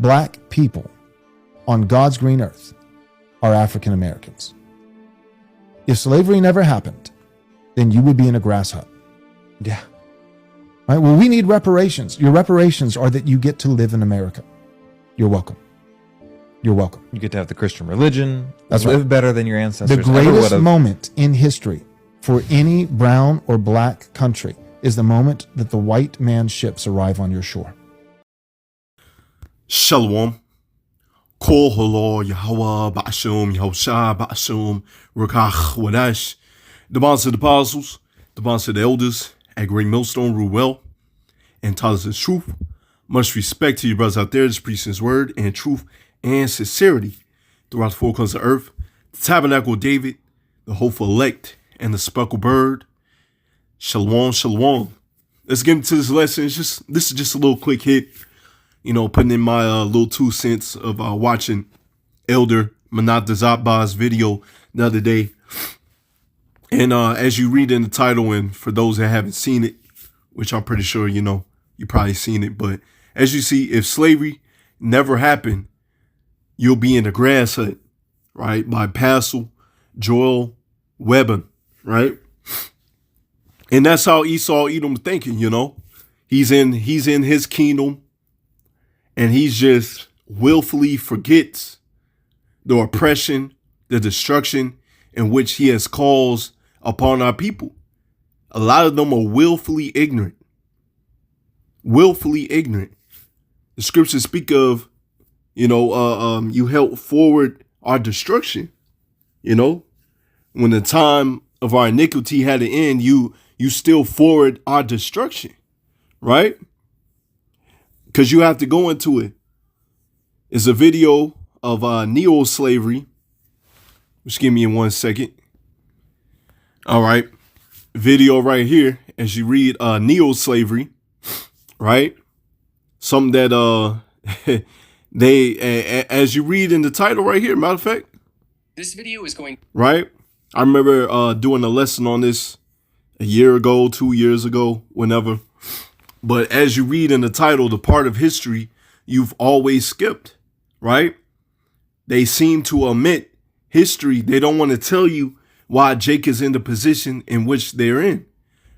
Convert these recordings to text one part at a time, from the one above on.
black people on God's green earth are African Americans. If slavery never happened, then you would be in a grass hut. Yeah. Right? Well, we need reparations. Your reparations are that you get to live in America. You're welcome. You're welcome. You get to have the Christian religion. That's live right. better than your ancestors. The greatest moment in history for any brown or black country is the moment that the white man's ships arrive on your shore. Shalom. Kol Holo Yahweh Ba'ashum Yahushua Ba'ashum Rakach Wadash. The bonds of the apostles, the bonds of the elders at Great Millstone Ruel, and taught us the truth. Much respect to you brothers out there, just preaching his word and truth and sincerity throughout the four corners of earth. The tabernacle of David, the hopeful elect, and the speckled bird. Shalom, shalom. Let's get into this lesson. This is just a little quick hit. You know, putting in my little 2 cents of watching Elder Manat Zabba's video the other day. And as you read in the title, and for those that haven't seen it, which I'm pretty sure, you probably seen it. But as you see, if slavery never happened, you'll be in the grass hut, right? By Pastor Joel Weber, right? And that's how Esau Edom thinking, He's in his kingdom, and he just willfully forgets the oppression, the destruction in which he has caused upon our people. A lot of them are willfully ignorant. Willfully ignorant. The scriptures speak of, you help forward our destruction. When the time of our iniquity had to end, you still forward our destruction, right? Because you have to go into it. It's a video of neo-slavery. Just give me 1 second. All right. Video right here as you read neo-slavery, right? Something that as you read in the title right here, matter of fact. This video is going... Right? I remember doing a lesson on this a year ago, 2 years ago, whenever. But as you read in the title, the part of history you've always skipped, right? They seem to omit history. They don't want to tell you why Jake is in the position in which they're in,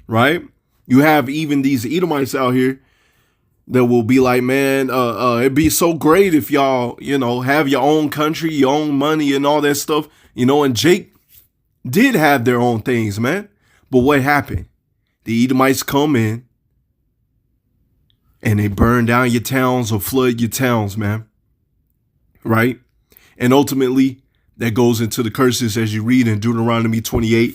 right? You have even these Edomites out here that will be like, man, it'd be so great if y'all, have your own country, your own money and all that stuff, and Jake did have their own things, man. But what happened? The Edomites come in and they burn down your towns or flood your towns, man. Right? And ultimately, that goes into the curses as you read in Deuteronomy 28.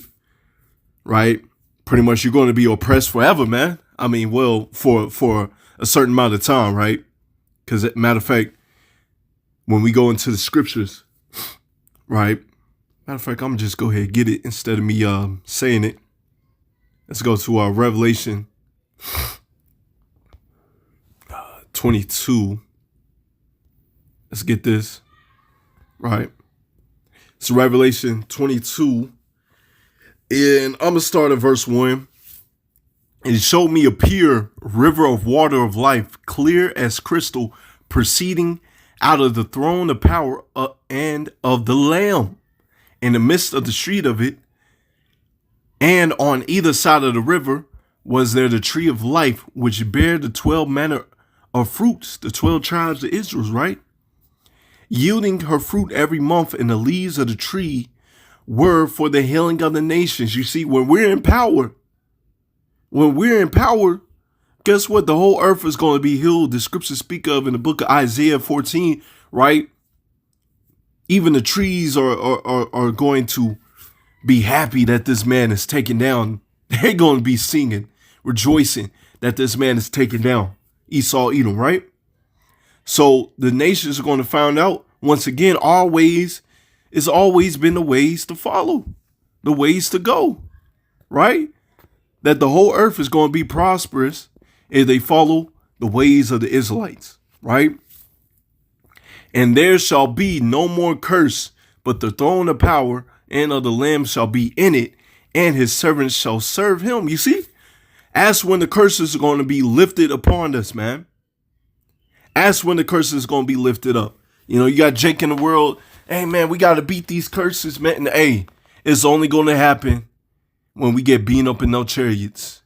Right? Pretty much you're going to be oppressed forever, man. I mean, well, for a certain amount of time, right? Because, matter of fact, when we go into the scriptures, right? Matter of fact, I'm going to just go ahead and get it instead of me saying it. Let's go to Revelation 22. Let's get this. Right. It's Revelation 22. And I'm going to start at verse 1. And it showed me a pure river of water of life, clear as crystal, proceeding out of the throne of power and of the Lamb. In the midst of the street of it, and on either side of the river, was there the tree of life, which bare the 12 manner of fruits, the 12 tribes of Israel, right? Yielding her fruit every month, and the leaves of the tree were for the healing of the nations. You see, when we're in power, guess what? The whole earth is going to be healed. The scriptures speak of in the book of Isaiah 14, right? Even the trees are going to be happy that this man is taken down. They're going to be singing, rejoicing that this man is taken down. Esau, Edom, right? So the nations are going to find out, once again, our ways, it's always been the ways to follow, the ways to go, right? That the whole earth is going to be prosperous if they follow the ways of the Israelites, right? And there shall be no more curse, but the throne of power and of the Lamb shall be in it, and his servants shall serve him. You see, that's when the curses are going to be lifted upon us, man. That's when the curse is going to be lifted up. You know, you got Jake in the world. Hey, man, we got to beat these curses, man. And, hey, it's only going to happen when we get beaten up in no chariots,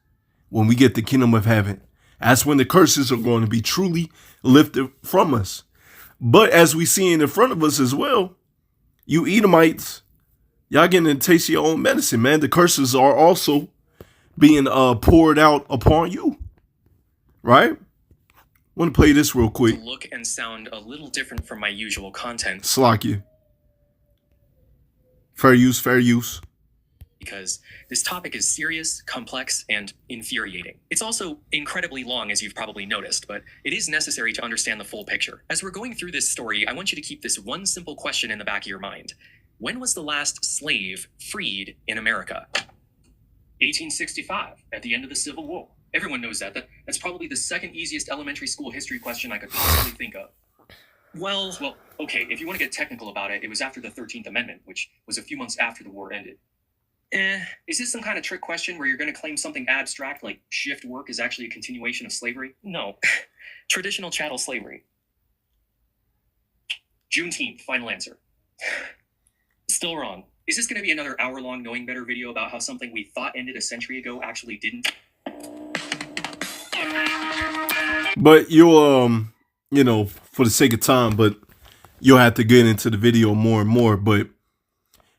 when we get the kingdom of heaven. That's when the curses are going to be truly lifted from us. But as we see in front of us as well, you Edomites, y'all getting to taste your own medicine, man. The curses are also being poured out upon you, right? I want to play this real quick. Look and sound a little different from my usual content. Slack you. Fair use, fair use. Because this topic is serious, complex, and infuriating. It's also incredibly long, as you've probably noticed, but it is necessary to understand the full picture. As we're going through this story, I want you to keep this one simple question in the back of your mind. When was the last slave freed in America? 1865, at the end of the Civil War. Everyone knows that. That's probably the second easiest elementary school history question I could possibly think of. Well, okay, if you want to get technical about it, it was after the 13th Amendment, which was a few months after the war ended. Is this some kind of trick question where you're going to claim something abstract like shift work is actually a continuation of slavery? No. Traditional chattel slavery. Juneteenth, final answer. Still wrong. Is this going to be another hour-long Knowing Better video about how something we thought ended a century ago actually didn't? But you'll, you know, for the sake of time, but you'll have to get into the video more and more. But,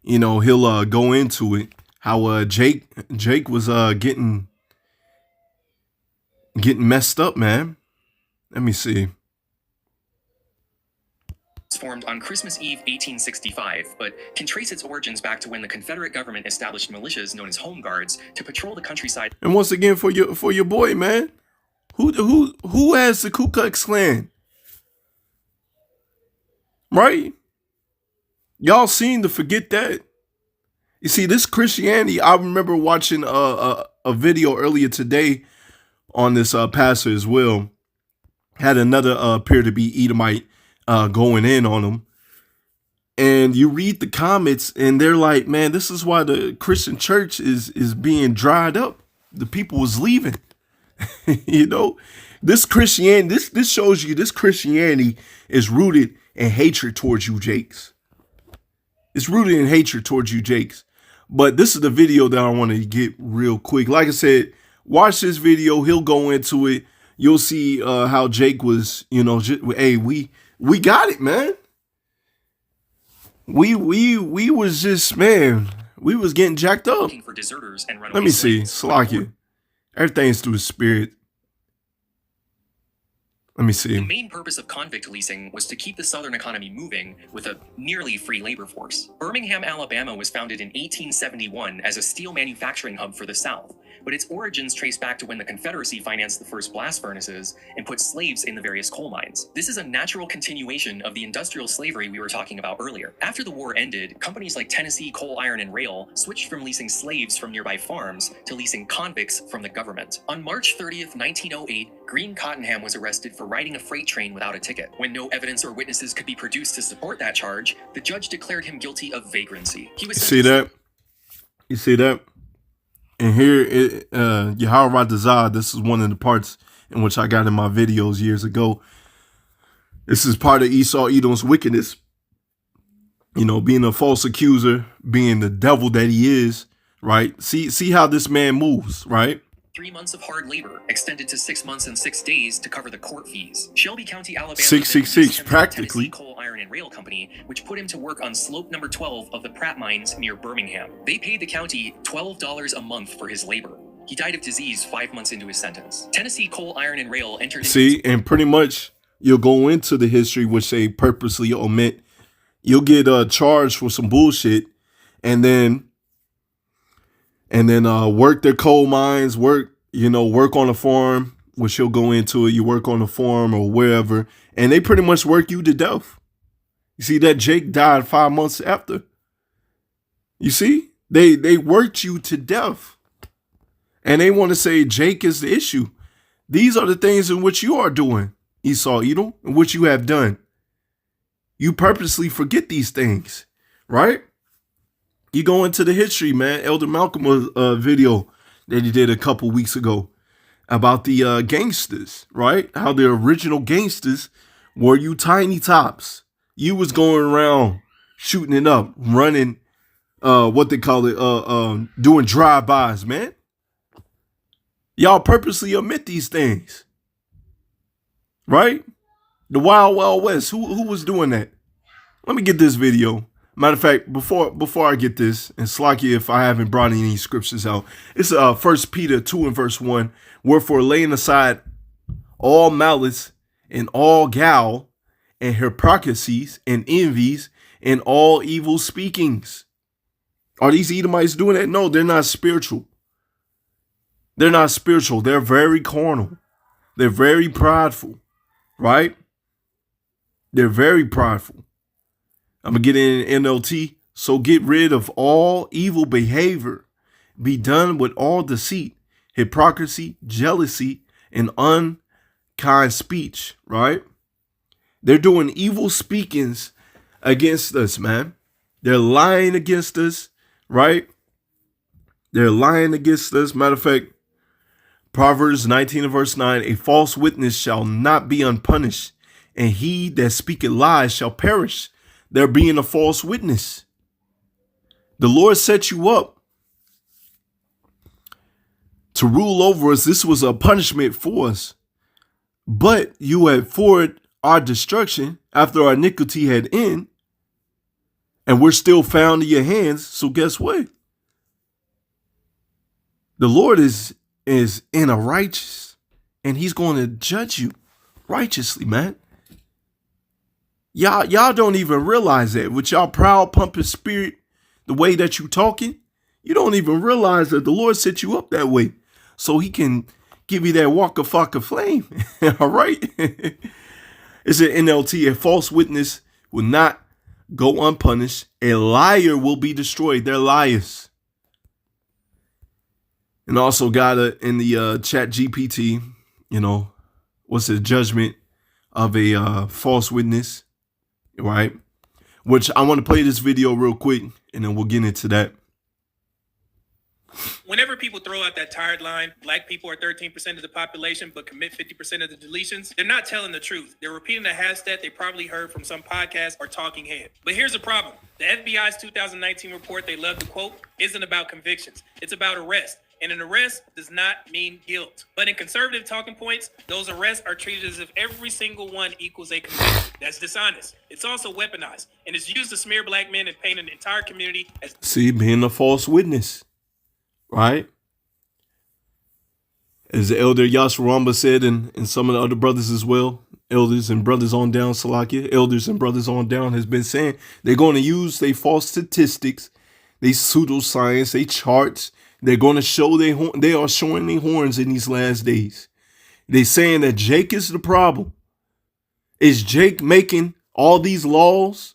you know, he'll go into it. How Jake was getting messed up, man. Let me see. It's formed on Christmas Eve 1865, but can trace its origins back to when the Confederate government established militias known as Home Guards to patrol the countryside. And once again, for your boy, man, who has the Ku Klux Klan? Right? Y'all seem to forget that. You see, this Christianity, I remember watching a video earlier today on this pastor as well. Had another appear to be Edomite going in on him. And you read the comments and they're like, man, this is why the Christian church is being dried up. The people was leaving. You know, this Christianity, this shows you this Christianity is rooted in hatred towards you, Jakes. It's rooted in hatred towards you, Jakes. But this is the video that I want to get real quick. Like I said, watch this video. He'll go into it. You'll see how Jake was, you know, hey, we got it, man. We was just, man, we was getting jacked up. For deserters and Let me see. Slakia. Everything's through his spirit. Let me see. The main purpose of convict leasing was to keep the Southern economy moving with a nearly free labor force. Birmingham, Alabama was founded in 1871 as a steel manufacturing hub for the South, but its origins trace back to when the Confederacy financed the first blast furnaces and put slaves in the various coal mines. This is a natural continuation of the industrial slavery we were talking about earlier. After the war ended, companies like Tennessee Coal, Iron, and Rail switched from leasing slaves from nearby farms to leasing convicts from the government. On March 30th, 1908, Green Cottenham was arrested for riding a freight train without a ticket. When no evidence or witnesses could be produced to support that charge, the judge declared him guilty of vagrancy. He was see that? You see that? And here, Yahweh Razah, this is one of the parts in which I got in my videos years ago. This is part of Esau Edom's wickedness. You know, being a false accuser, being the devil that he is, right? See how this man moves, right? 3 months of hard labor, extended to 6 months and 6 days to cover the court fees. Shelby County, Alabama, 666, practically. Tennessee Coal, Iron, and Rail Company, which put him to work on slope number 12 of the Pratt Mines near Birmingham. They paid the county $12 a month for his labor. He died of disease 5 months into his sentence. Tennessee Coal, Iron, and Rail entered. See, and pretty much you'll go into the history which they purposely omit. You'll get charged for some bullshit, and then work their coal mines, work on a farm, which you'll go into it. You work on a farm or wherever, and they pretty much work you to death. You see that Jake died 5 months after. You see, they worked you to death, and they want to say Jake is the issue. These are the things in which you are doing, Esau Edom, and which you have done. You purposely forget these things, right? You go into the history, man. Elder Malcolm was a video that he did a couple weeks ago. about the gangsters, right? How the original gangsters were you tiny tops. You was going around shooting it up, running, what they call it, doing drive-bys, man. Y'all purposely omit these things, right? The Wild Wild West. Who was doing that? Let me get this video. Matter of fact, before I get this, and Slacky, if I haven't brought any scriptures out, it's 1 Peter 2 and verse 1. Wherefore, laying aside all malice and all guile and hypocrisies and envies and all evil speakings. Are these Edomites doing that? No, they're not spiritual. They're not spiritual. They're very carnal. They're very prideful, right? They're very prideful. I'm going to get in NLT. So get rid of all evil behavior. Be done with all deceit, hypocrisy, jealousy, and unkind speech, right? They're doing evil speakings against us, man. They're lying against us, right? They're lying against us. Matter of fact, Proverbs 19 and verse 9, a false witness shall not be unpunished, and he that speaketh lies shall perish. There being a false witness. The Lord set you up to rule over us. This was a punishment for us. But you had forwarded our destruction after our iniquity had ended, and we're still found in your hands. So guess what? The Lord is in a righteous, and he's going to judge you righteously, man. Y'all don't even realize that with y'all proud pumping spirit, the way that you talking, you don't even realize that the Lord set you up that way so he can give you that waka faka flame. All right. It's an NLT. A false witness will not go unpunished. A liar will be destroyed. They're liars. And also got in the chat GPT, what's the judgment of a false witness? Right, which I want to play this video real quick, and then we'll get into that. Whenever people throw out that tired line, black people are 13% of the population, but commit 50% of the deletions, they're not telling the truth. They're repeating a hashtag they probably heard from some podcast or talking head. But here's the problem. The FBI's 2019 report they love to quote isn't about convictions. It's about arrest. And an arrest does not mean guilt. But in conservative talking points, those arrests are treated as if every single one equals a conviction. That's dishonest. It's also weaponized, and it's used to smear black men and paint an entire community as... See, being a false witness, right? As the elder Yashwaramba said, and some of the other brothers as well, elders and brothers on down, Salakia, elders and brothers on down has been saying they're going to use their false statistics, they pseudoscience, they charts. They're going to show they are showing their horns in these last days. They're saying that Jake is the problem. Is Jake making all these laws?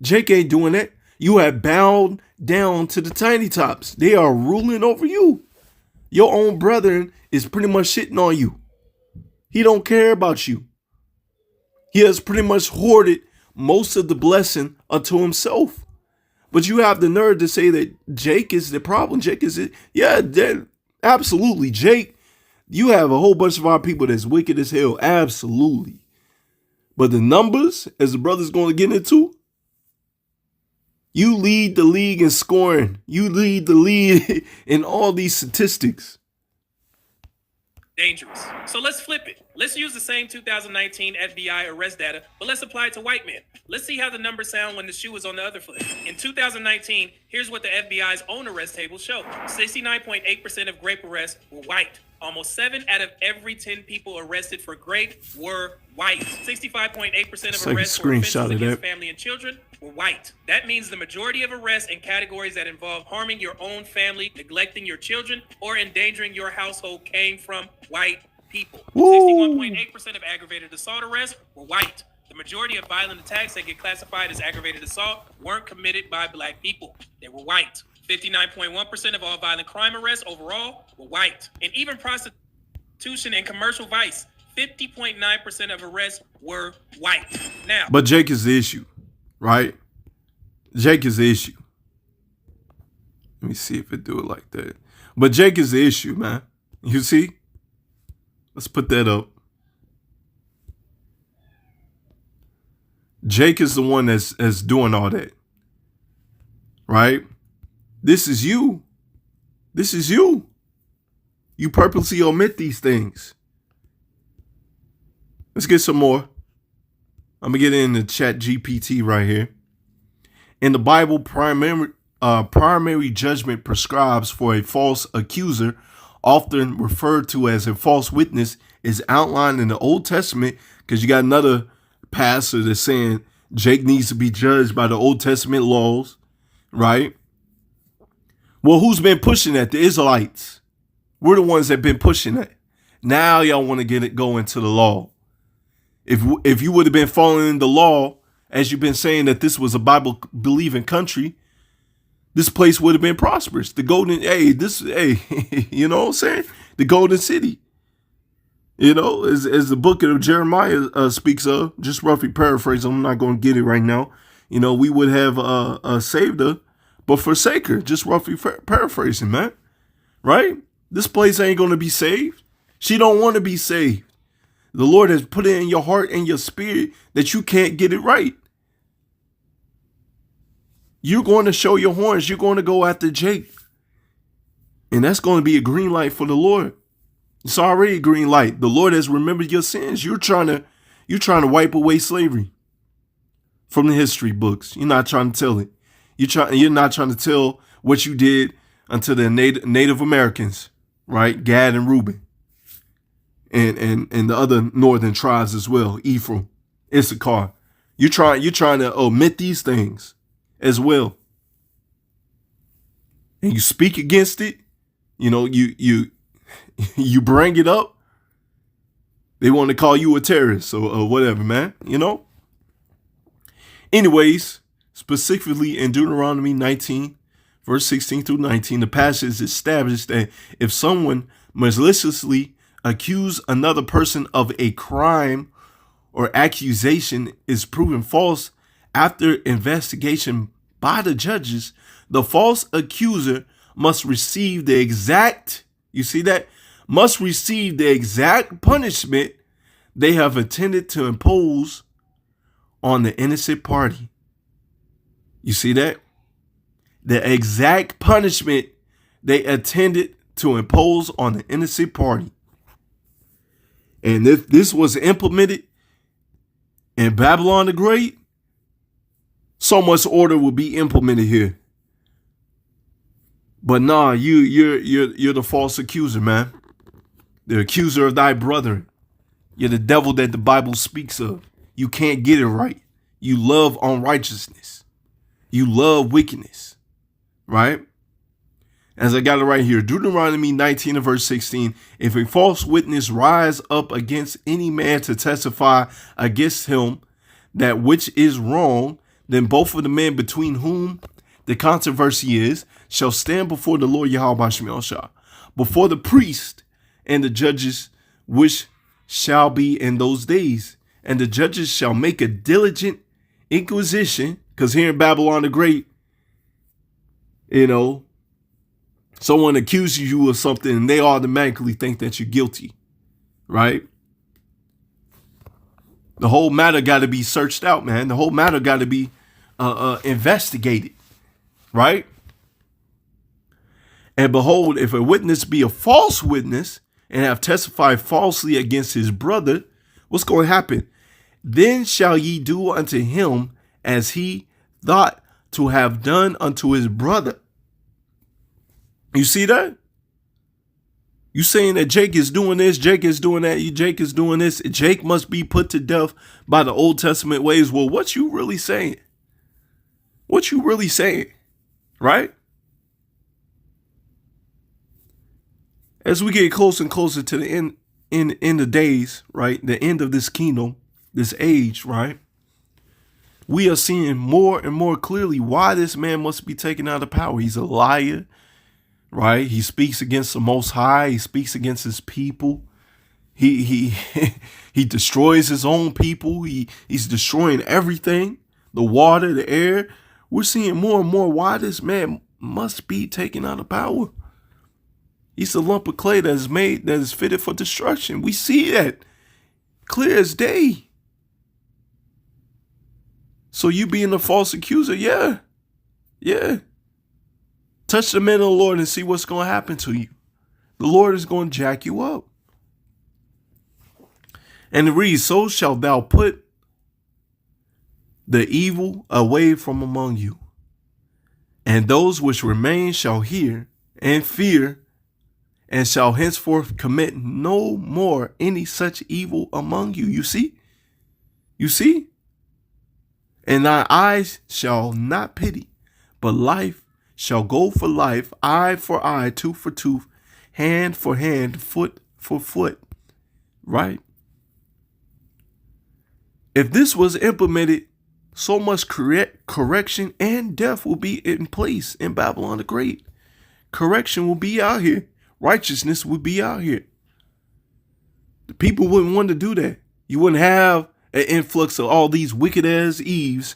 Jake ain't doing that. You have bowed down to the tiny tops. They are ruling over you. Your own brethren is pretty much shitting on you. He don't care about you. He has pretty much hoarded most of the blessing unto himself. But you have the nerve to say that Jake is the problem. Jake is it. Yeah, absolutely. Jake, you have a whole bunch of our people that's wicked as hell. Absolutely. But the numbers, as the brother's going to get into, you lead the league in scoring. You lead the league in all these statistics. Dangerous. So let's flip it. Let's use the same 2019 FBI arrest data, but let's apply it to white men. Let's see how the numbers sound when the shoe is on the other foot. In 2019, here's what the FBI's own arrest table showed. 69.8% of grape arrests were white. Almost 7 out of every 10 people arrested for grape were white. 65.8% of arrests for offenses against family and children were white. That means the majority of arrests in categories that involve harming your own family, neglecting your children, or endangering your household came from white people. 61.8% of aggravated assault arrests were white. The majority of violent attacks that get classified as aggravated assault weren't committed by black people. They were white. 59.1% of all violent crime arrests overall were white. And even prostitution and commercial vice, 50.9% of arrests were white. Now, but Jake is the issue, right? Jake is the issue. Let me see if it do it like that. But Jake is the issue, man. You see? Let's put that up. Jake is the one that's doing all that. Right? This is you. This is you. You purposely omit these things. Let's get some more. I'm going to get into Chat GPT right here. In the Bible, primary judgment prescribes for a false accuser, often referred to as a false witness, is outlined in the Old Testament, because you got another pastor that's saying Jake needs to be judged by the Old Testament laws, right? Well, who's been pushing that? The Israelites. We're the ones that have been pushing that. Now y'all want to get it going to the law. If you would have been following the law, as you've been saying that this was a Bible-believing country, this place would have been prosperous. The golden, you know what I'm saying? The golden city. You know, as the book of Jeremiah speaks of, just roughly paraphrasing, I'm not going to get it right now. You know, we would have saved her, but forsake her, just roughly paraphrasing, man. Right? This place ain't going to be saved. She don't want to be saved. The Lord has put it in your heart and your spirit that you can't get it right. You're going to show your horns. You're going to go after Jake. And that's going to be a green light for the Lord. It's already a green light. The Lord has remembered your sins. You're trying to wipe away slavery from the history books. You're not trying to tell it. You're not trying to tell what you did unto the Native Americans, right? Gad and Reuben. And the other northern tribes as well, Ephraim, Issachar. You're trying to omit these things as well. And you speak against it, you know, you bring it up. They want to call you a terrorist or whatever, man, you know? Anyways, specifically in Deuteronomy 19, verse 16 through 19, the passage established that if someone maliciously accuse another person of a crime or accusation is proven false after investigation by the judges, the false accuser must receive the exact, you see that? Must receive the exact punishment they have intended to impose on the innocent party. You see that? The exact punishment they intended to impose on the innocent party. And if this was implemented in Babylon the Great, so much order would be implemented here. But nah, you're the false accuser, man. The accuser of thy brethren. You're the devil that the Bible speaks of. You can't get it right. You love unrighteousness. You love wickedness, right? As I got it right here, Deuteronomy 19 and verse 16, if a false witness rise up against any man to testify against him that which is wrong, then both of the men between whom the controversy is shall stand before the Lord Yahweh Shemel Shah, before the priest and the judges which shall be in those days. And the judges shall make a diligent inquisition, because here in Babylon the Great, you know, someone accuses you of something and they automatically think that you're guilty, right? The whole matter got to be searched out, man. The whole matter got to be investigated, right? And behold, if a witness be a false witness and have testified falsely against his brother, what's going to happen? Then shall ye do unto him as he thought to have done unto his brother. You see that? You saying that Jake is doing this, Jake is doing that, Jake is doing this. Jake must be put to death by the Old Testament ways. Well, what you really saying? What you really saying? Right? As we get closer and closer to the end of days, right? The end of this kingdom, this age, right? We are seeing more and more clearly why this man must be taken out of power. He's a liar. Right? He speaks against the Most High. He speaks against his people. He destroys his own people. He's destroying everything, the water, the air. We're seeing more and more why this man must be taken out of power. He's a lump of clay that is fitted for destruction. We see that clear as day. So you being a false accuser, yeah. Touch the man of the Lord and see what's going to happen to you. The Lord is going to jack you up. And it reads, so shalt thou put the evil away from among you. And those which remain shall hear and fear, and shall henceforth commit no more any such evil among you. You see? You see? And thy eyes shall not pity, but life shall go for life, eye for eye, tooth for tooth, hand for hand, foot for foot. Right? If this was implemented, so much correction and death will be in place in Babylon the Great. Correction will be out here. Righteousness would be out here. The people wouldn't want to do that. You wouldn't have an influx of all these wicked ass Eves,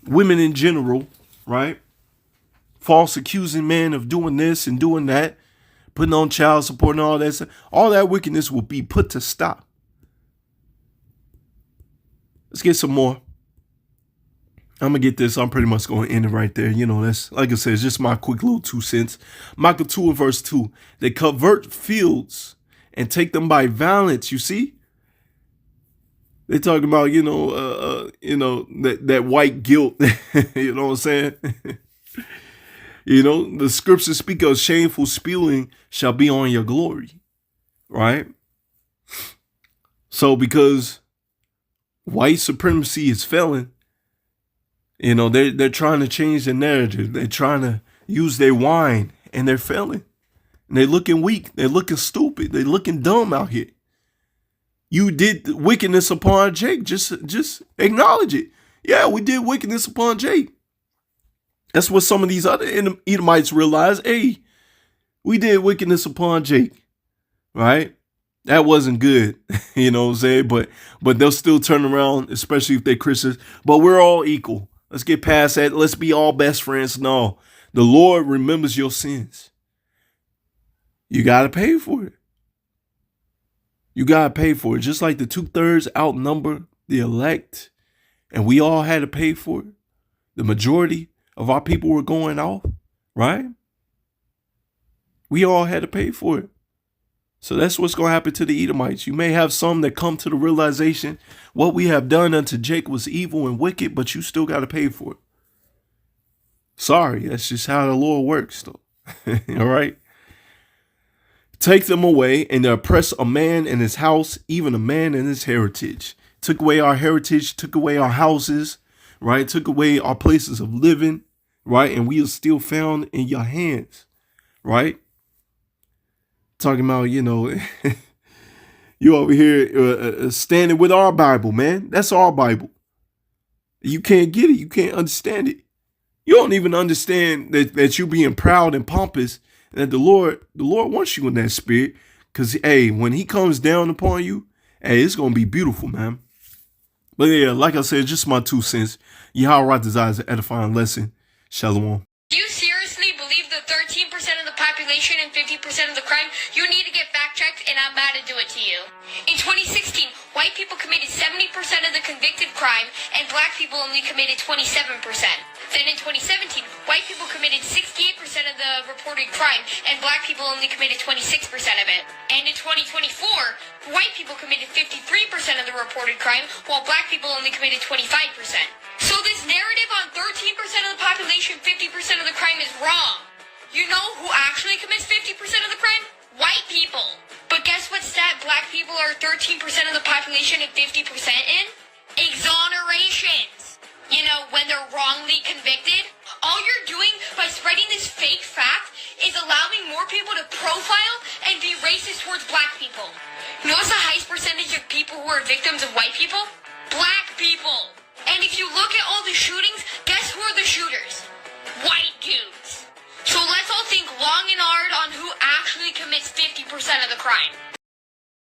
women in general, right? False accusing men of doing this and doing that, putting on child support and all that stuff. All that wickedness will be put to stop. Let's get some more. I'm going to get this. I'm pretty much going to end it right there. You know, that's, like I said, it's just my quick little 2 cents. Micah 2 and verse 2. They convert fields and take them by violence. You see? They're talking about, that white guilt. You know what I'm saying? The scriptures speak of shameful spewing shall be on your glory. Right? So because white supremacy is failing, they're trying to change the narrative. They're trying to use their wine, and they're failing. And they're looking weak. They're looking stupid. They're looking dumb out here. You did wickedness upon Jake. Just acknowledge it. Yeah, we did wickedness upon Jake. That's what some of these other Edomites realize. Hey, we did wickedness upon Jake. Right? That wasn't good. You know what I'm saying? But they'll still turn around, especially if they're Christians. But we're all equal. Let's get past that. Let's be all best friends. No, the Lord remembers your sins. You got to pay for it. You got to pay for it. Just like the 2/3 outnumber the elect, and we all had to pay for it. The majority of our people were going off, right? We all had to pay for it. So that's what's going to happen to the Edomites. You may have some that come to the realization what we have done unto Jake was evil and wicked, but you still got to pay for it. Sorry, that's just how the Lord works, though. All right? Take them away and oppress a man in his house, even a man in his heritage. Took away our heritage, took away our houses, right? Took away our places of living, right? And we are still found in your hands, right? Talking about, you over here standing with our Bible, man. That's our Bible. You can't get it. You can't understand it. You don't even understand that you being proud and pompous, and that the Lord wants you in that spirit. Because, hey, when he comes down upon you, hey, it's going to be beautiful, man. But yeah, like I said, just my 2 cents. Yahweh desires an edifying lesson. Shalom. Do you seriously believe the 13% of the population and 50% of the crime? You need to get fact checked, and I'm about to do it to you. In 2016, white people committed 70% of the convicted crime, and black people only committed 27%. Then in 2017, white people committed 68% of the reported crime, and black people only committed 26% of it. And in 2024, white people committed 53% of the reported crime, while black people only committed 25%. So this narrative on 13% of the population, 50% of the crime is wrong. You know who actually commits 50% of the crime? White people. But guess what stat black people are 13% of the population and 50% in? Exonerations. When they're wrongly convicted, all you're doing by spreading this fake fact is allowing more people to profile and be racist towards black people. You know what's the highest percentage of people who are victims of white people? Black people. And if you look at all the shootings, guess who are the shooters? White dudes. So let's all think long and hard on who actually commits 50% of the crime.